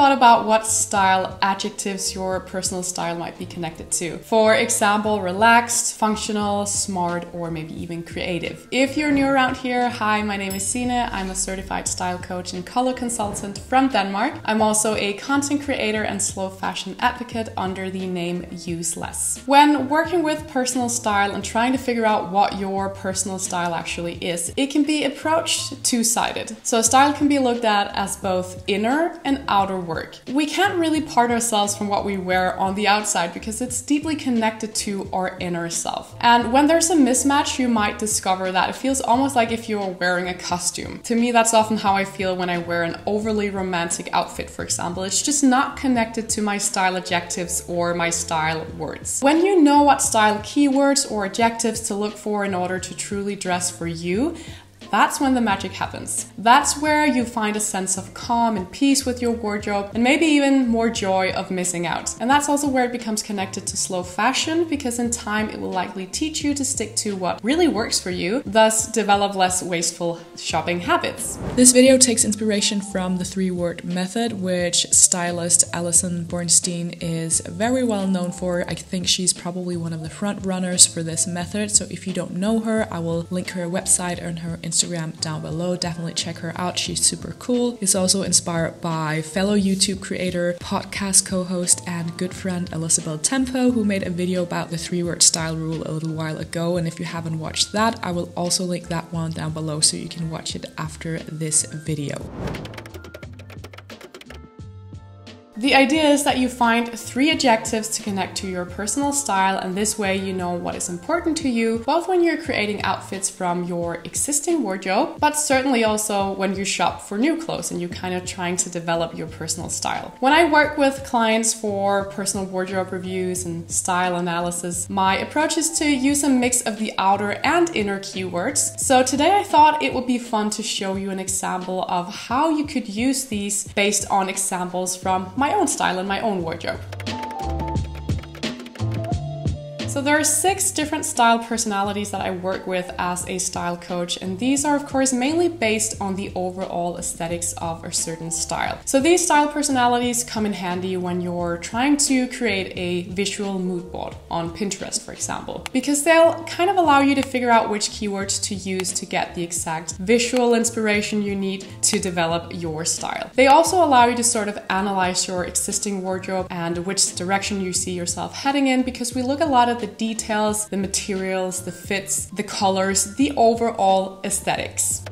thought about what style adjectives your personal style might be connected to. For example, relaxed, functional, smart, or maybe even creative. If you're new around here, hi, my name is Sine. I'm a certified style coach and color consultant from Denmark. I'm also a content creator and slow fashion advocate under the name Use Less. When working with personal style and trying to figure out what your personal style actually is, it can be approached two-sided. So style can be looked at as both inner and outer work. We can't really part ourselves from what we wear on the outside because it's deeply connected to our inner self. And when there's a mismatch, you might discover that it feels almost like if you're wearing a costume. To me, that's often how I feel when I wear an overly romantic outfit, for example. It's just not connected to my style adjectives or my style words. When you know what style keywords or adjectives to look for in order to truly dress for you, that's when the magic happens. That's where you find a sense of calm and peace with your wardrobe, and maybe even more joy of missing out. And that's also where it becomes connected to slow fashion, because in time it will likely teach you to stick to what really works for you, thus develop less wasteful shopping habits. This video takes inspiration from the 3-word method, which stylist Alison Bornstein is very well known for. I think she's probably one of the front runners for this method. So if you don't know her, I will link her website and her Instagram down below. Definitely check her out. She's super cool. It's also inspired by fellow YouTube creator, podcast co-host, and good friend Elizabeth Tempo, who made a video about the 3-word style rule a little while ago. And if you haven't watched that, I will also link that one down below so you can watch it after this video. The idea is that you find 3 adjectives to connect to your personal style, and this way you know what is important to you, both when you're creating outfits from your existing wardrobe, but certainly also when you shop for new clothes and you're kind of trying to develop your personal style. When I work with clients for personal wardrobe reviews and style analysis, my approach is to use a mix of the outer and inner keywords. So today I thought it would be fun to show you an example of how you could use these based on examples from my own style and my own wardrobe. So there are 6 different style personalities that I work with as a style coach, and these are of course mainly based on the overall aesthetics of a certain style. So these style personalities come in handy when you're trying to create a visual mood board on Pinterest, for example, because they'll kind of allow you to figure out which keywords to use to get the exact visual inspiration you need to develop your style. They also allow you to sort of analyze your existing wardrobe and which direction you see yourself heading in, because we look a lot at the details, the materials, the fits, the colors, the overall aesthetics.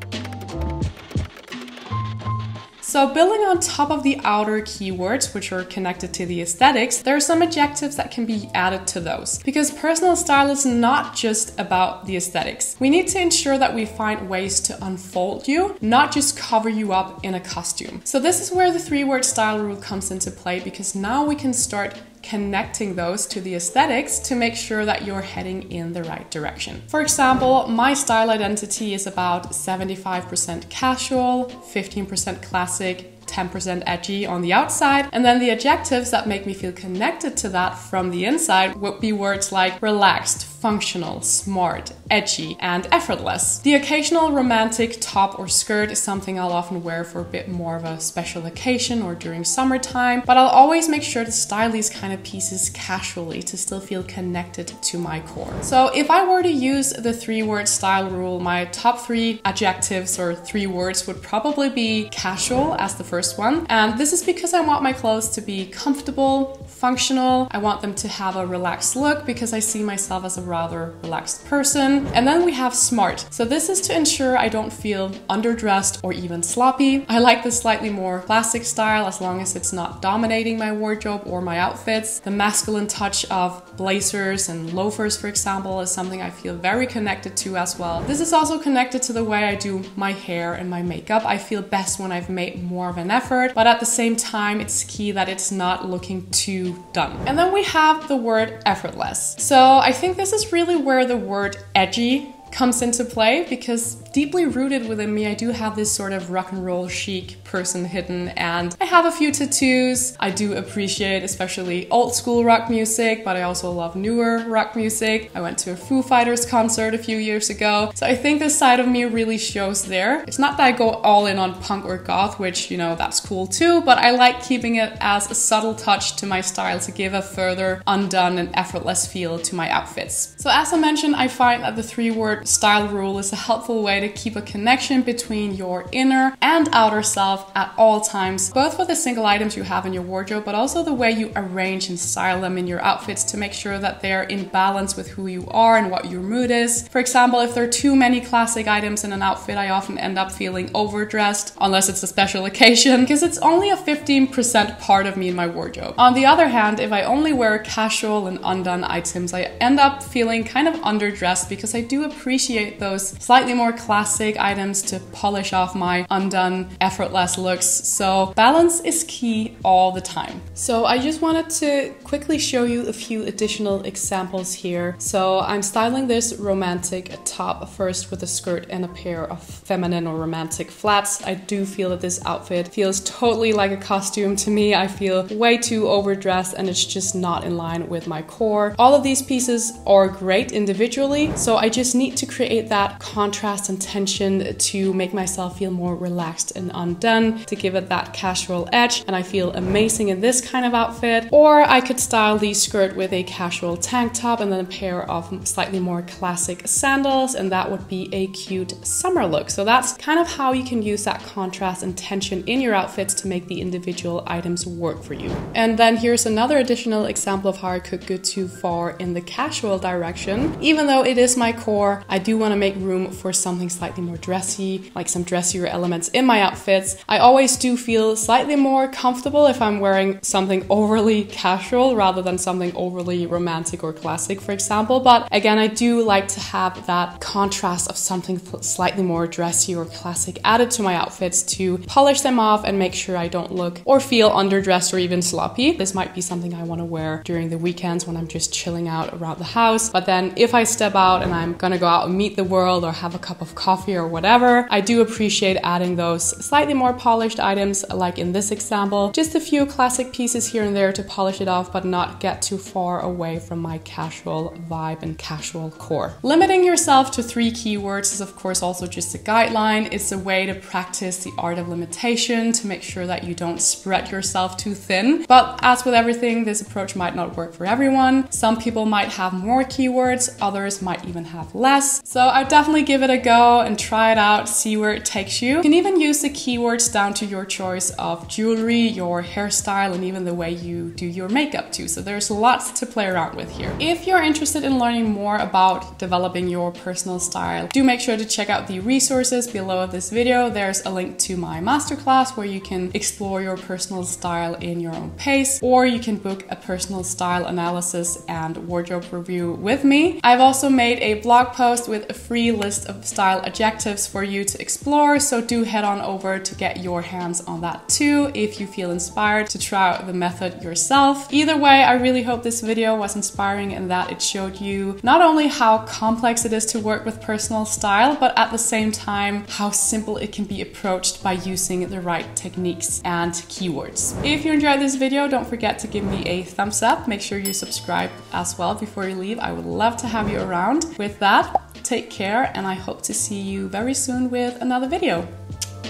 So building on top of the outer keywords, which are connected to the aesthetics, there are some adjectives that can be added to those. Because personal style is not just about the aesthetics. We need to ensure that we find ways to unfold you, not just cover you up in a costume. So this is where the 3-word style rule comes into play, because now we can start connecting those to the aesthetics to make sure that you're heading in the right direction. For example, my style identity is about 75% casual, 15% classic, 10% edgy on the outside, and then the adjectives that make me feel connected to that from the inside would be words like relaxed, functional, smart, edgy, and effortless. The occasional romantic top or skirt is something I'll often wear for a bit more of a special occasion or during summertime, but I'll always make sure to style these kind of pieces casually to still feel connected to my core. So if I were to use the 3-word style rule, my top 3 adjectives or 3 words would probably be casual as the first one. And this is because I want my clothes to be comfortable, functional. I want them to have a relaxed look because I see myself as a rather relaxed person. And then we have smart. So this is to ensure I don't feel underdressed or even sloppy. I like the slightly more classic style as long as it's not dominating my wardrobe or my outfits. The masculine touch of blazers and loafers, for example, is something I feel very connected to as well. This is also connected to the way I do my hair and my makeup. I feel best when I've made more of an effort, but at the same time, it's key that it's not looking too done. And then we have the word effortless. So I think this is really where the word edgy comes into play, because deeply rooted within me, I do have this sort of rock and roll chic person hidden, and I have a few tattoos. I do appreciate especially old school rock music, but I also love newer rock music. I went to a Foo Fighters concert a few years ago, so I think this side of me really shows there. It's not that I go all in on punk or goth, which, you know, that's cool too, but I like keeping it as a subtle touch to my style to give a further undone and effortless feel to my outfits. So as I mentioned, I find that the 3-word style rule is a helpful way to keep a connection between your inner and outer self at all times, both for the single items you have in your wardrobe, but also the way you arrange and style them in your outfits to make sure that they're in balance with who you are and what your mood is. For example, if there are too many classic items in an outfit, I often end up feeling overdressed, unless it's a special occasion, because it's only a 15% part of me in my wardrobe. On the other hand, if I only wear casual and undone items, I end up feeling kind of underdressed, because I do appreciate those slightly more classic items to polish off my undone, effortless looks. So balance is key all the time. So I just wanted to quickly show you a few additional examples here. So I'm styling this romantic top first with a skirt and a pair of feminine or romantic flats. I do feel that this outfit feels totally like a costume to me. I feel way too overdressed and it's just not in line with my core. All of these pieces are great individually, so I just need to create that contrast and tension to make myself feel more relaxed and undone, to give it that casual edge, and I feel amazing in this kind of outfit. Or I could style the skirt with a casual tank top and then a pair of slightly more classic sandals, and that would be a cute summer look. So that's kind of how you can use that contrast and tension in your outfits to make the individual items work for you. And then here's another additional example of how I could go too far in the casual direction. Even though it is my core, I do want to make room for something slightly more dressy, like some dressier elements in my outfits. I always do feel slightly more comfortable if I'm wearing something overly casual rather than something overly romantic or classic, for example. But again, I do like to have that contrast of something slightly more dressy or classic added to my outfits to polish them off and make sure I don't look or feel underdressed or even sloppy. This might be something I want to wear during the weekends when I'm just chilling out around the house. But then if I step out and I'm gonna go out and meet the world or have a cup of coffee or whatever, I do appreciate adding those slightly more polished items, like in this example. Just a few classic pieces here and there to polish it off, but not get too far away from my casual vibe and casual core. Limiting yourself to 3 keywords is of course also just a guideline. It's a way to practice the art of limitation to make sure that you don't spread yourself too thin. But as with everything, this approach might not work for everyone. Some people might have more keywords, others might even have less. So I definitely give it a go and try it out, see where it takes you. You can even use the keywords down to your choice of jewelry, your hairstyle, and even the way you do your makeup too. So there's lots to play around with here. If you're interested in learning more about developing your personal style, do make sure to check out the resources below this video. There's a link to my masterclass where you can explore your personal style in your own pace, or you can book a personal style analysis and wardrobe review with me. I've also made a blog post with a free list of style adjectives for you to explore, so do head on over to get your hands on that too if you feel inspired to try out the method yourself. Either way, I really hope this video was inspiring and that it showed you not only how complex it is to work with personal style, but at the same time how simple it can be approached by using the right techniques and keywords. If you enjoyed this video, don't forget to give me a thumbs up. Make sure you subscribe as well before you leave. I would love to have you around. With that, take care, and I hope to see you very soon with another video.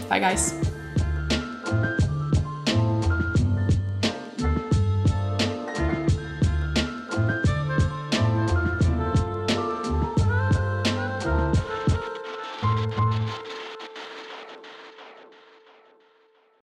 Bye guys.